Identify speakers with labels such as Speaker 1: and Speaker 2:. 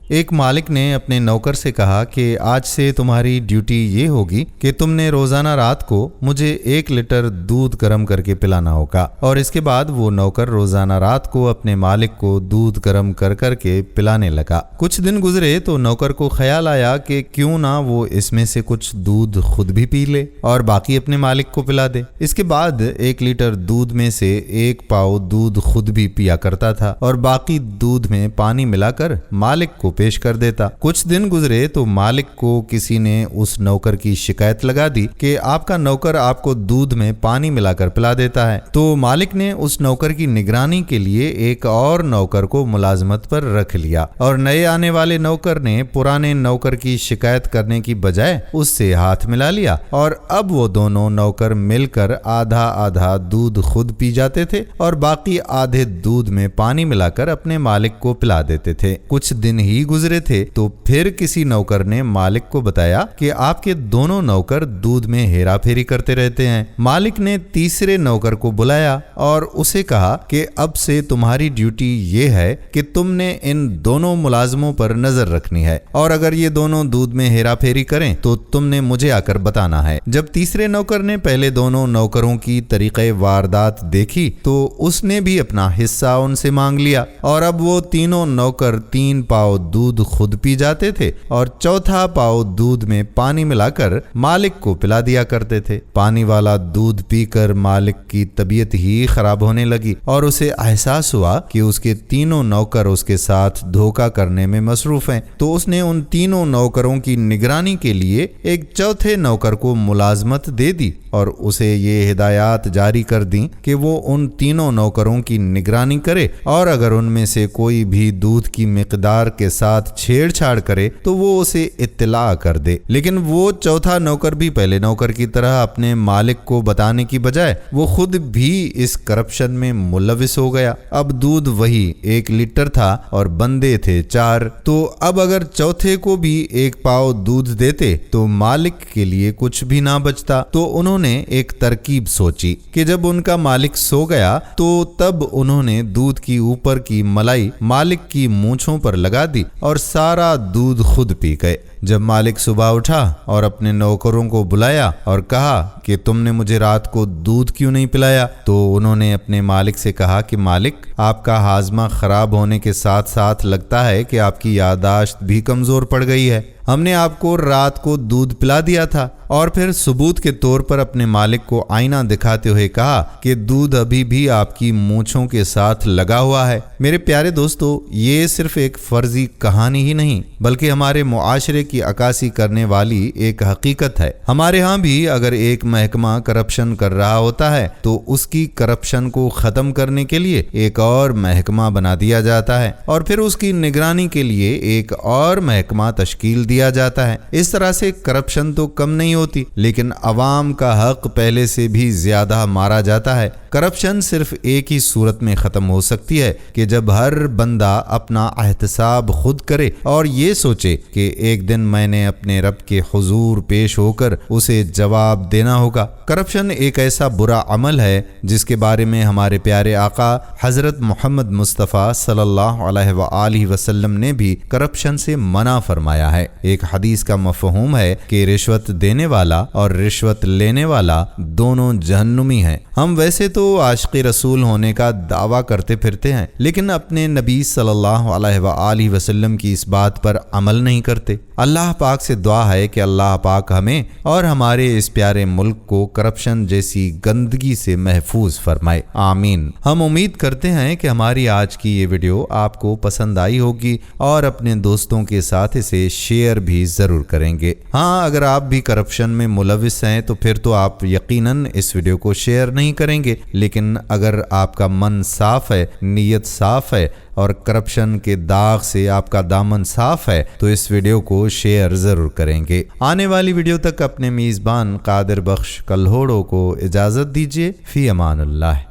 Speaker 1: ایک مالک نے اپنے نوکر سے کہا کہ آج سے تمہاری ڈیوٹی یہ ہوگی کہ تم نے روزانہ رات کو مجھے 1 لیٹر دودھ گرم کر کے پلانا ہوگا، اور اس کے بعد وہ نوکر روزانہ رات کو اپنے مالک کو دودھ گرم کر کر کے پلانے لگا۔ کچھ دن گزرے تو نوکر کو خیال آیا کہ کیوں نہ وہ اس میں سے کچھ دودھ خود بھی پی لے اور باقی اپنے مالک کو پلا دے۔ اس کے بعد 1 لیٹر دودھ میں سے 1 پاؤ دودھ خود بھی پیا کرتا تھا اور باقی دودھ میں پانی ملا کر مالک کو پیش کر دیتا۔ کچھ دن گزرے تو مالک کو کسی نے اس نوکر کی شکایت لگا دی کہ آپ کا نوکر آپ کو دودھ میں پانی ملا کر پلا دیتا ہے۔ تو مالک نے اس نوکر کی نگرانی کے لیے ایک اور نوکر کو ملازمت پر رکھ لیا، اور نئے آنے والے نوکر نے پرانے نوکر کی شکایت کرنے کی بجائے اس سے ہاتھ ملا لیا، اور اب وہ دونوں نوکر مل کر آدھا آدھا دودھ خود پی جاتے تھے اور باقی آدھے دودھ میں پانی ملا کر اپنے مالک کو پلا دیتے تھے۔ کچھ دن ہی گزرے تھے تو پھر کسی نوکر نے مالک کو بتایا کہ آپ کے دونوں نوکر دودھ میں ہیرا پھیری کرتے رہتے ہیں۔ مالک نے تیسرے نوکر کو بلایا اور اسے کہا کہ اب سے تمہاری ڈیوٹی یہ ہے کہ تم نے ان دونوں ملازموں پر نظر رکھنی ہے، اور اگر یہ دونوں دودھ میں ہیرا پھیری کریں تو تم نے مجھے آ کر بتانا ہے۔ جب تیسرے نوکر نے پہلے دونوں نوکروں کی طریقہ واردات دیکھی تو اس نے بھی اپنا حصہ ان سے مانگ لیا، اور اب وہ تینوں نوکر 3 پاؤ دودھ خود پی جاتے تھے اور چوتھا پاؤ دودھ میں پانی ملا کر مالک کو پلا دیا کرتے تھے۔ پانی والا دودھ پی کر مالک کی طبیعت ہی خراب ہونے لگی اور اسے احساس ہوا کہ اس کے تینوں نوکر اس کے ساتھ دھوکہ کرنے میں مصروف ہیں، تو اس نے ان تینوں نوکروں کی نگرانی کے لیے ایک چوتھے نوکر کو ملازمت دے دی اور اسے یہ ہدایات جاری کر دیں کہ وہ ان تینوں نوکروں کی نگرانی کرے، اور اگر ان میں سے کوئی بھی دودھ کی مقدار کے ساتھ چھیڑ چھاڑ کرے تو وہ اسے اطلاع کر دے۔ لیکن وہ چوتھا نوکر بھی پہلے نوکر کی طرح اپنے مالک کو بتانے کی بجائے وہ خود بھی اس کرپشن میں ملوث ہو گیا۔ اب دودھ وہی 1 لیٹر تھا اور بندے تھے 4، تو اب اگر چوتھے کو بھی 1 پاؤ دودھ دیتے تو مالک کے لیے کچھ بھی نہ بچتا۔ تو انہوں نے ایک ترکیب سوچی کہ جب ان کا مالک سو گیا تو تب انہوں نے دودھ کی اوپر کی ملائی مالک کی مونچھوں پر لگا دی اور سارا دودھ خود پی گئے۔ جب مالک صبح اٹھا اور اپنے نوکروں کو بلایا اور کہا کہ تم نے مجھے رات کو دودھ کیوں نہیں پلایا، تو انہوں نے اپنے مالک سے کہا کہ مالک، آپ کا ہاضمہ خراب ہونے کے ساتھ ساتھ لگتا ہے کہ آپ کی یادداشت بھی کمزور پڑ گئی ہے۔ ہم نے آپ کو رات کو دودھ پلا دیا تھا، اور پھر ثبوت کے طور پر اپنے مالک کو آئینہ دکھاتے ہوئے کہا کہ دودھ ابھی بھی آپ کی مونچھوں کے ساتھ لگا ہوا ہے۔ میرے پیارے دوستو، یہ صرف ایک فرضی کہانی ہی نہیں بلکہ ہمارے معاشرے کی عکاسی کرنے والی ایک حقیقت ہے۔ ہمارے ہاں بھی اگر ایک محکمہ کرپشن کر رہا ہوتا ہے تو اس کی کرپشن کو ختم کرنے کے لیے ایک اور محکمہ بنا دیا جاتا ہے، اور پھر اس کی نگرانی کے لیے ایک اور محکمہ تشکیل دیا جاتا ہے۔ اس طرح سے کرپشن تو کم نہیں ہوتی، لیکن عوام کا حق پہلے سے بھی زیادہ مارا جاتا ہے۔ کرپشن صرف ایک ہی صورت میں ختم ہو سکتی ہے کہ جب ہر بندہ اپنا احتساب خود کرے اور یہ سوچے کہ ایک دن میں نے اپنے رب کے حضور پیش ہو کر اسے جواب دینا ہوگا۔ کرپشن ایک ایسا برا عمل ہے جس کے بارے میں ہمارے پیارے آقا حضرت محمد مصطفیٰ صلی اللہ علیہ وآلہ وسلم نے بھی کرپشن سے منع فرمایا ہے۔ ایک حدیث کا مفہوم ہے کہ رشوت دینے والا اور رشوت لینے والا دونوں جہنمی ہیں۔ ہم ویسے تو عاشق رسول ہونے کا دعویٰ کرتے پھرتے ہیں، لیکن اپنے نبی صلی اللہ علیہ وآلہ وسلم کی اس بات پر عمل نہیں کرتے۔ اللہ پاک سے دعا ہے کہ اللہ پاک ہمیں اور ہمارے اس پیارے ملک کو کرپشن جیسی گندگی سے محفوظ فرمائے، آمین۔ ہم امید کرتے ہیں کہ ہماری آج کی یہ ویڈیو آپ کو پسند آئی ہوگی اور اپنے دوستوں کے ساتھ اسے شیئر بھی ضرور کریں گے۔ ہاں، اگر آپ بھی کرپشن میں ملوث ہیں تو پھر تو آپ یقیناً اس ویڈیو کو شیئر نہیں کریں گے، لیکن اگر آپ کا من صاف ہے، نیت صاف ہے اور کرپشن کے داغ سے آپ کا دامن صاف ہے تو اس ویڈیو کو شیئر ضرور کریں گے۔ آنے والی ویڈیو تک اپنے میزبان قادر بخش کلہوڑو کو اجازت دیجیے۔ فی امان اللہ۔